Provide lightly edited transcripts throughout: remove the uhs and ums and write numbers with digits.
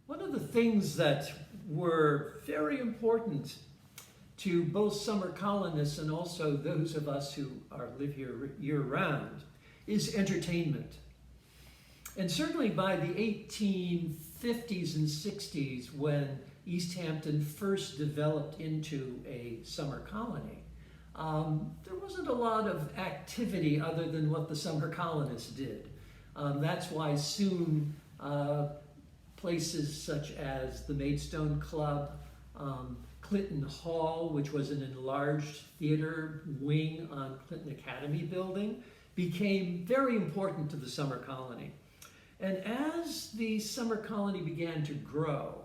One of the things that were very important to both summer colonists and also those of us who live here year-round is entertainment. And certainly by the 1850s and 60s, when East Hampton first developed into a summer colony, there wasn't a lot of activity other than what the summer colonists did. That's why soon places such as the Maidstone Club, Clinton Hall, which was an enlarged theater wing on Clinton Academy building, became very important to the summer colony. And as the summer colony began to grow,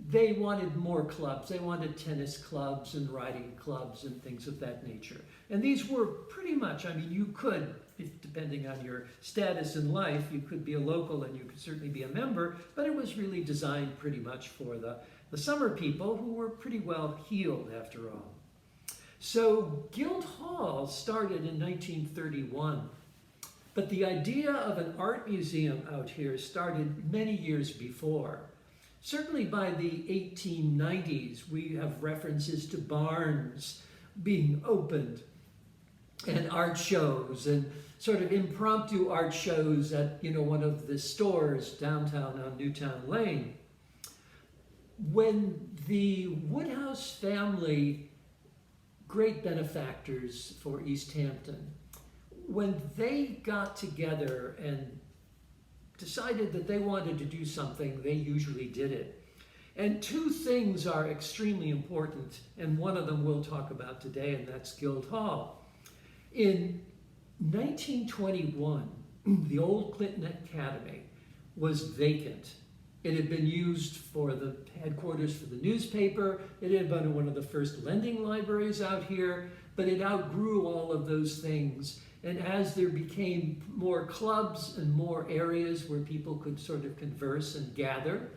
they wanted more clubs. They wanted tennis clubs and riding clubs and things of that nature. And these were pretty much, I mean, you could, depending on your status in life, you could be a local and you could certainly be a member, but it was really designed pretty much for the summer people who were pretty well heeled after all. So Guildhall started in 1931, but the idea of an art museum out here started many years before. Certainly by the 1890s, we have references to barns being opened and art shows and sort of impromptu art shows at, one of the stores downtown on Newtown Lane. When the Woodhouse family, great benefactors for East Hampton, when they got together and decided that they wanted to do something, they usually did it. And two things are extremely important, and one of them we'll talk about today, and that's Guildhall. In 1921, the old Clinton Academy was vacant. It had been used for the headquarters for the newspaper. It had been one of the first lending libraries out here, but it outgrew all of those things. And as there became more clubs and more areas where people could sort of converse and gather,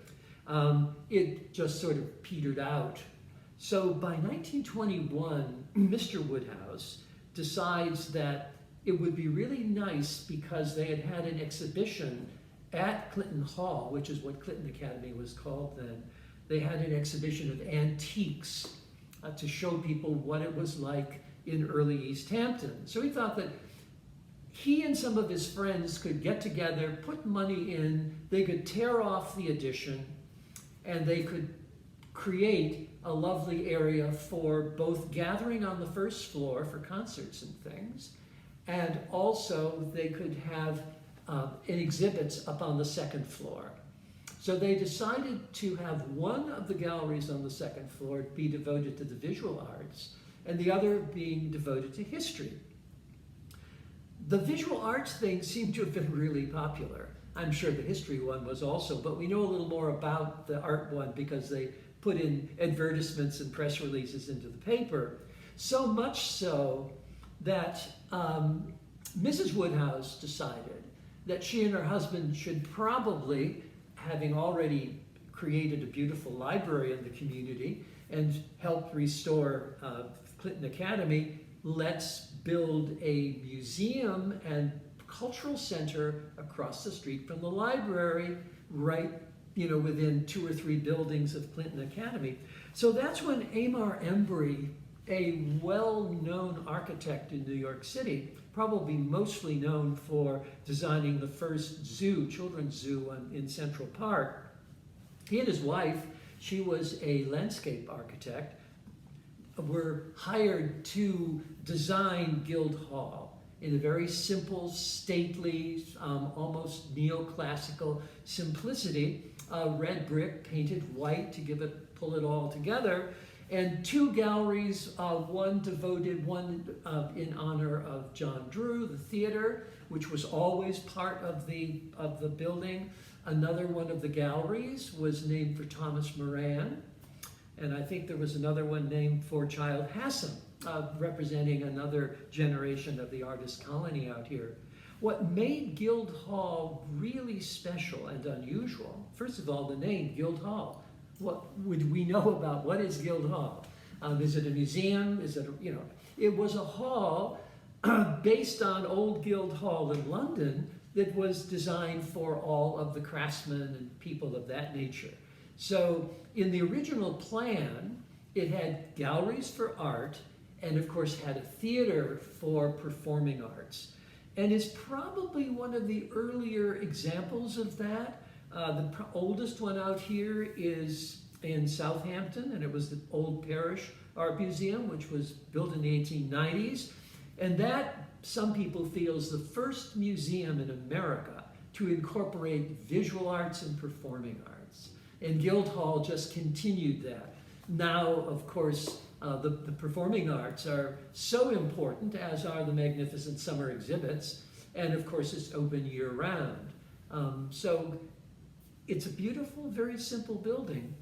it just sort of petered out. So by 1921, Mr. Woodhouse decides that it would be really nice, because they had had an exhibition at Clinton Hall, which is what Clinton Academy was called then. They had an exhibition of antiques to show people what it was like in early East Hampton. So he thought that he and some of his friends could get together, put money in, they could tear off the addition, and they could create a lovely area for both gathering on the first floor for concerts and things, and also they could have exhibits up on the second floor. So they decided to have one of the galleries on the second floor be devoted to the visual arts, and the other being devoted to history. The visual arts thing seemed to have been really popular. I'm sure the history one was also, but we know a little more about the art one because they put in advertisements and press releases into the paper. So much so that Mrs. Woodhouse decided that she and her husband should probably, having already created a beautiful library in the community and helped restore Clinton Academy, let's build a museum and cultural center across the street from the library, right, within 2 or 3 buildings of Clinton Academy. So that's when Amar Embry, a well-known architect in New York City, probably mostly known for designing the first zoo, children's zoo in Central Park. He and his wife, she was a landscape architect, were hired to design Guildhall in a very simple, stately, almost neoclassical simplicity. Red brick painted white to pull it all together. And 2 galleries, one in honor of John Drew, the theater, which was always part of the building. Another one of the galleries was named for Thomas Moran. And I think there was another one named for Childe Hassam, representing another generation of the artist colony out here. What made Guildhall really special and unusual, first of all, the name Guildhall. What would we know about what is Guildhall? Is it a museum? Is it, it was a hall based on Old Guildhall in London that was designed for all of the craftsmen and people of that nature. So in the original plan, it had galleries for art and of course had a theater for performing arts. And is probably one of the earlier examples of that. The oldest one out here is in Southampton, and it was the Old Parish Art Museum, which was built in the 1890s. And that, some people feel, is the first museum in America to incorporate visual arts and performing arts. And Guildhall just continued that. Now, of course, the performing arts are so important, as are the magnificent summer exhibits, and of course it's open year-round. So it's a beautiful, very simple building,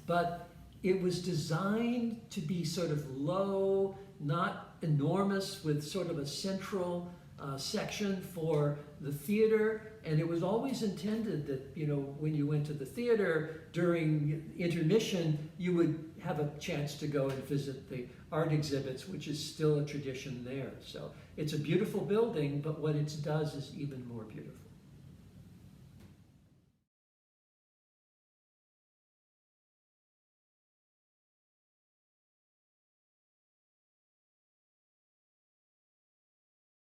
but it was designed to be sort of low, not enormous, with sort of a central section for the theater, and it was always intended that, you know, when you went to the theater during intermission, you would have a chance to go and visit the art exhibits, which is still a tradition there. So it's a beautiful building, but what it does is even more beautiful.